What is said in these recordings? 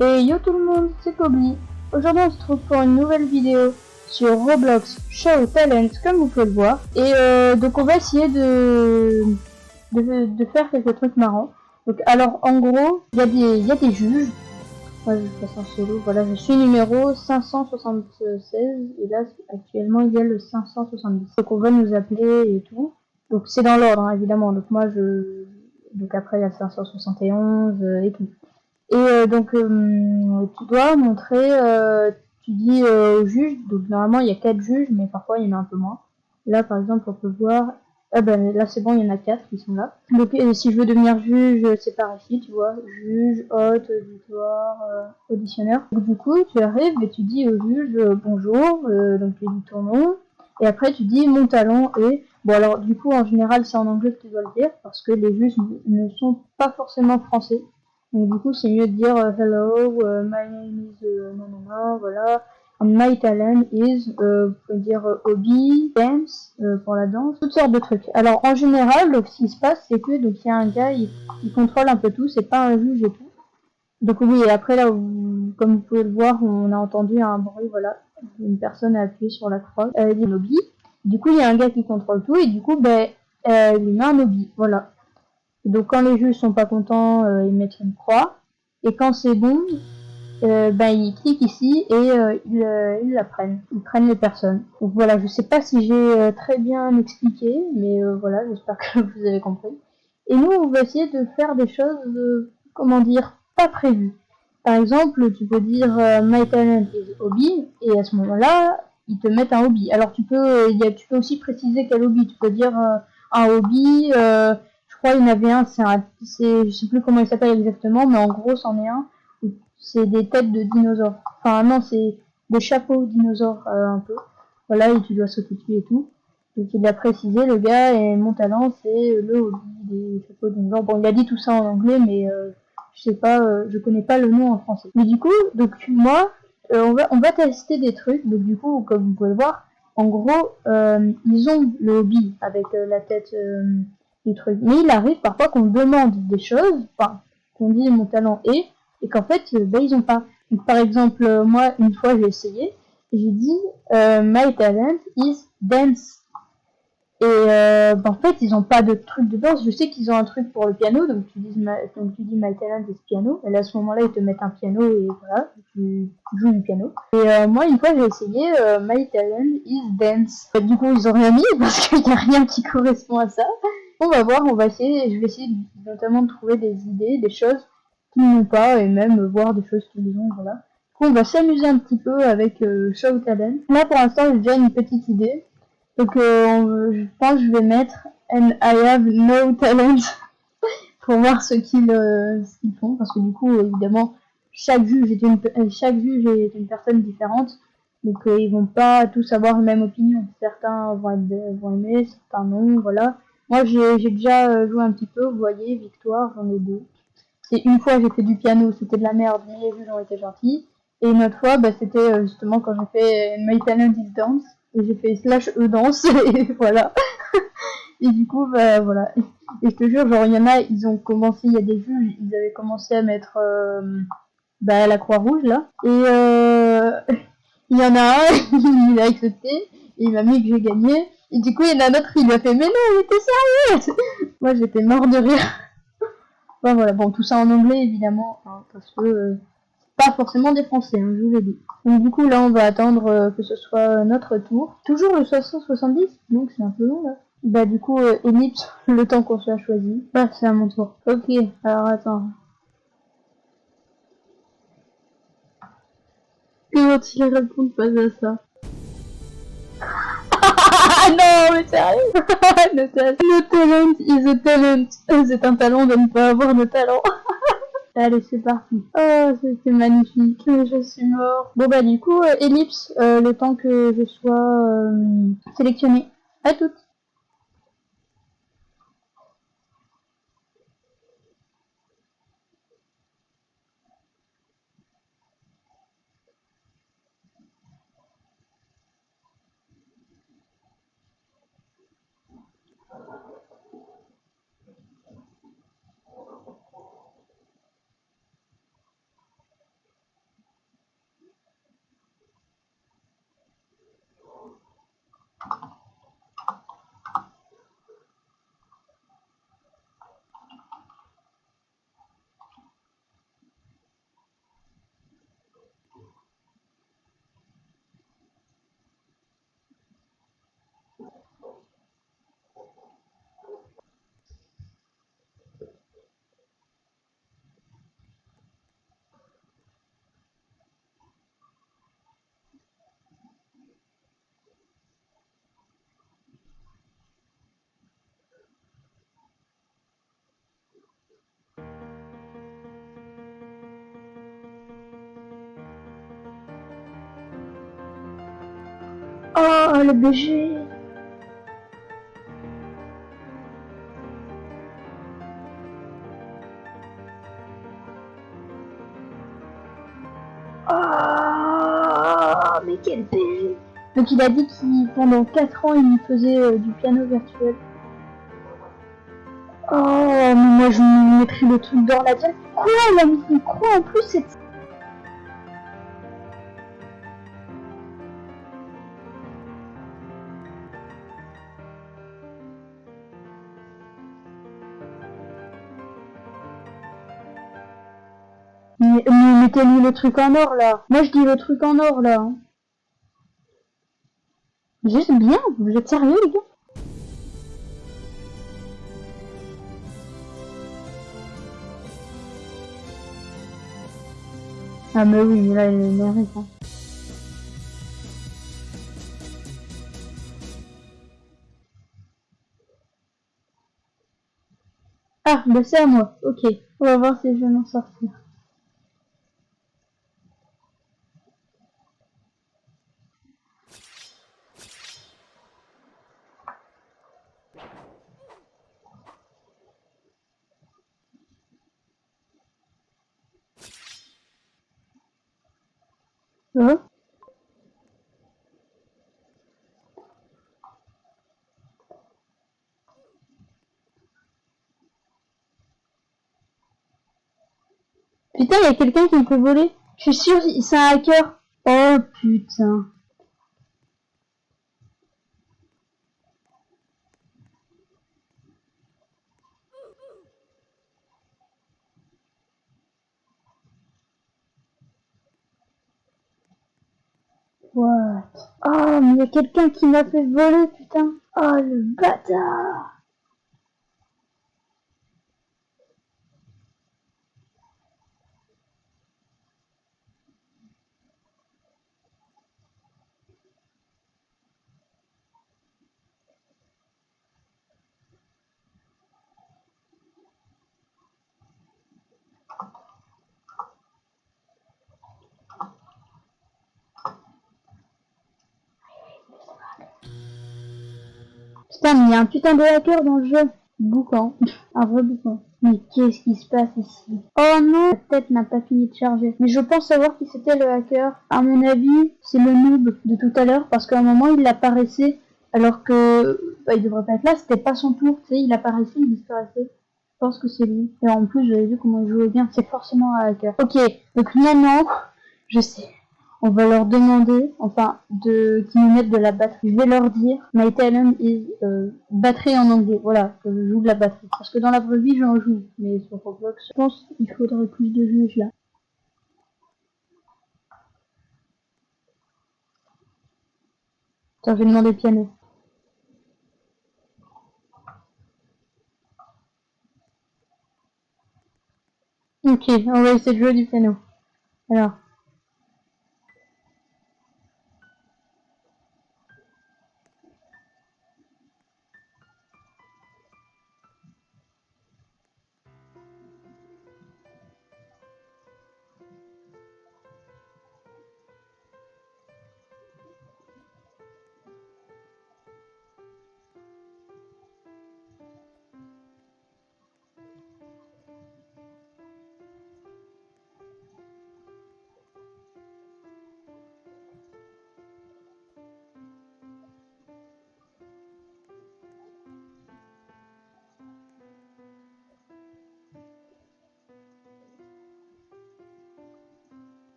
Et yo tout le monde, c'est Kobe. Aujourd'hui on se trouve pour une nouvelle vidéo sur Roblox Show Talent comme vous pouvez le voir. Et donc on va essayer de faire quelques trucs marrants. Donc alors en gros, il y a des juges. Moi je passe en solo, voilà, je suis numéro 576 et là actuellement il y a le 570. Donc on va nous appeler et tout. Donc c'est dans l'ordre hein, évidemment. Donc après il y a le 571 et tout. Et donc tu dois montrer, tu dis au juge, donc normalement il y a 4 juges, mais parfois il y en a un peu moins. Là par exemple on peut voir, ah ben là c'est bon, il y en a 4 qui sont là. Donc si je veux devenir juge, c'est par ici, tu vois, juge, hôte, auditoire, auditionneur. Donc du coup tu arrives et tu dis au juge bonjour, donc tu dis ton nom, et après tu dis mon talent est... Bon alors du coup en général c'est en anglais que tu dois le dire, parce que les juges ne sont pas forcément français. Donc du coup, c'est mieux de dire hello, my name is nanana, voilà. And my talent is, vous pouvez dire hobby, dance, pour la danse, toutes sortes de trucs. Alors en général, donc ce qui se passe, c'est que donc il y a un gars, il contrôle un peu tout, c'est pas un juge et tout. Donc oui, et après là, comme vous pouvez le voir, on a entendu un bruit, voilà, une personne a appuyé sur la croix, il dit hobby. Du coup, il y a un gars qui contrôle tout et du coup, ben, il met un hobby, voilà. Donc quand les juges sont pas contents, ils mettent une croix. Et quand c'est bon, ben ils cliquent ici et ils la prennent. Ils prennent les personnes. Donc voilà, je sais pas si j'ai très bien expliqué, mais voilà, j'espère que vous avez compris. Et nous, on va essayer de faire des choses, comment dire, pas prévues. Par exemple, tu peux dire My talent is hobby, et à ce moment-là, ils te mettent un hobby. Alors tu peux aussi préciser quel hobby. Tu peux dire un hobby, je crois qu'il y en avait un, je sais plus comment il s'appelle exactement, mais en gros, c'en est un. C'est des têtes de dinosaures. Enfin, non, c'est des chapeaux dinosaures, un peu. Voilà, et tu dois sauter dessus et tout. Donc, il a précisé, le gars, et mon talent, c'est le hobby des chapeaux dinosaures. Bon, il a dit tout ça en anglais, mais je sais pas, je connais pas le nom en français. Mais du coup, donc, moi, on va tester des trucs. Donc, du coup, comme vous pouvez le voir, en gros, ils ont le hobby avec la tête du truc. Mais il arrive parfois qu'on demande des choses, enfin, qu'on dit mon talent est, et qu'en fait, ben, ils ont pas. Donc, par exemple, moi, une fois, j'ai essayé, j'ai dit My talent is dance. Et ben, en fait, ils ont pas de truc de danse. Je sais qu'ils ont un truc pour le piano, donc tu dis My talent is piano. Et là, à ce moment-là, ils te mettent un piano et voilà, tu joues du piano. Et moi, une fois, j'ai essayé My talent is dance. Du coup, ils ont rien mis parce qu'il y a rien qui correspond à ça. On va voir, on va essayer. Je vais essayer notamment de trouver des idées, des choses qu'ils n'ont pas et même voir des choses qu'ils ont. Voilà. Du coup, on va s'amuser un petit peu avec Show Talent. Là, pour l'instant, j'ai déjà une petite idée. Donc, je pense que je vais mettre And I have no talent pour voir ce qu'ils font. Parce que du coup, évidemment, chaque juge est une personne différente. Donc, ils vont pas tous avoir la même opinion. Certains vont aimer, certains non, voilà. Moi, j'ai déjà joué un petit peu, vous voyez, victoire, j'en ai deux. C'est une fois, j'ai fait du piano, c'était de la merde, mais les juges ont été gentils. Et une autre fois, bah, c'était justement quand j'ai fait My Talent is Dance. Et j'ai fait slash E-Dance, et voilà. Et du coup, bah, voilà. Et je te jure, genre, il y en a, ils ont commencé, il y a des juges, ils avaient commencé à mettre bah, la croix rouge, là. Et il y en a un, il a accepté, et il m'a mis que j'ai gagné. Et du coup, il y en a un autre, il lui a fait, mais non, il était sérieux. Moi, j'étais mort de rire. Ouais, voilà, bon, tout ça en anglais, évidemment, hein, parce que pas forcément des Français, hein, je vous l'ai dit. Donc du coup, là, on va attendre que ce soit notre tour. Toujours le 570, donc c'est un peu long, là. Bah du coup, ellipse, le temps qu'on soit choisi. Bah, c'est à mon tour. Ok, alors attends. Comment tu réponds pas à ça? Ah non, mais sérieux? No talent is a talent. C'est un talent de ne pas avoir de talent. Allez, c'est parti. Oh, c'était magnifique. Je suis mort. Bon, bah, du coup, ellipse, le temps que je sois sélectionnée. À toutes. Oh, le BG. Oh, mais quel BG. Donc il a dit qu'il pendant 4 ans il faisait du piano virtuel. Oh, mais moi je me mettrais le truc dans la gueule. Quoi, il a mis une croix en plus, c'est... Mais mettez-lui le truc en or là. Moi je dis le truc en or là. Juste bien, vous êtes sérieux les gars? Ah mais oui, mais là il mérite. Hein. Ah, bah c'est à moi, ok. On va voir si je vais m'en sortir. Hein? Putain, il y a quelqu'un qui me fait voler. Je suis sûr, c'est un hacker. Oh putain. What? Oh, mais il y a quelqu'un qui m'a fait voler, putain. Oh, le bâtard. Putain, mais il y a un putain de hacker dans le jeu. Boucan. Un vrai boucan. Mais qu'est-ce qui se passe ici? Oh non, la tête n'a pas fini de charger. Mais je pense savoir qui c'était le hacker. À mon avis, c'est le noob de tout à l'heure parce qu'à un moment il apparaissait alors que bah, il devrait pas être là. C'était pas son tour. Tu sais, il apparaissait, il disparaissait. Je pense que c'est lui. Et en plus, j'avais vu comment il jouait bien. C'est forcément un hacker. Ok, donc maintenant, je sais. On va leur demander, enfin, qu'ils nous mettent de la batterie. Je vais leur dire, my talent is batterie en anglais. Voilà, que je joue de la batterie. Parce que dans la vraie vie, j'en joue. Mais sur Roblox, je pense qu'il faudrait plus de juges là. Attends, je vais demander piano. Ok, on va essayer de jouer du piano. Alors.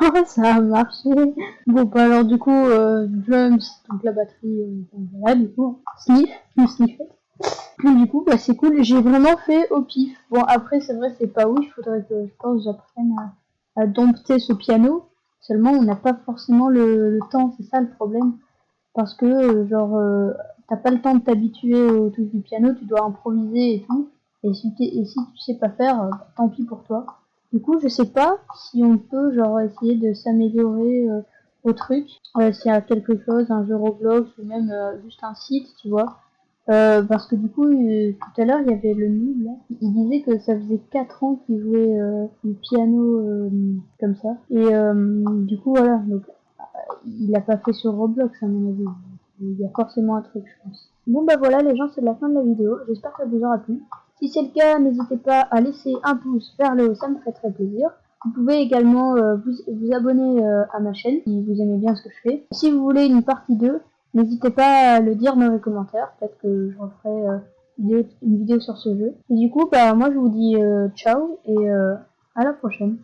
Oh, ça a marché. Bon, bah alors du coup, drums, donc la batterie, voilà, du coup, sniff, je sniffais. Du coup, bah, c'est cool. J'ai vraiment fait au pif. Bon, après, c'est vrai, c'est pas ouf. Il faudrait que, je pense, j'apprenne à dompter ce piano. Seulement, on n'a pas forcément le temps. C'est ça le problème. Parce que, t'as pas le temps de t'habituer aux touches du piano. Tu dois improviser et tout. Et si tu sais pas faire, tant pis pour toi. Du coup, je sais pas si on peut, essayer de s'améliorer au truc. S'il y a quelque chose, un jeu Roblox ou même juste un site, tu vois Parce que du coup, tout à l'heure, il y avait le noob là. Il disait que ça faisait 4 ans qu'il jouait du piano comme ça. Et du coup, voilà. Donc, il l'a pas fait sur Roblox, à mon avis. Il y a forcément un truc, je pense. Bon, bah voilà, les gens, c'est la fin de la vidéo. J'espère que ça vous aura plu. Si c'est le cas, n'hésitez pas à laisser un pouce vers le haut, ça me ferait très plaisir. Vous pouvez également vous abonner à ma chaîne si vous aimez bien ce que je fais. Si vous voulez une partie 2, n'hésitez pas à le dire dans les commentaires. Peut-être que je referai une vidéo sur ce jeu. Et du coup, bah moi je vous dis ciao et à la prochaine.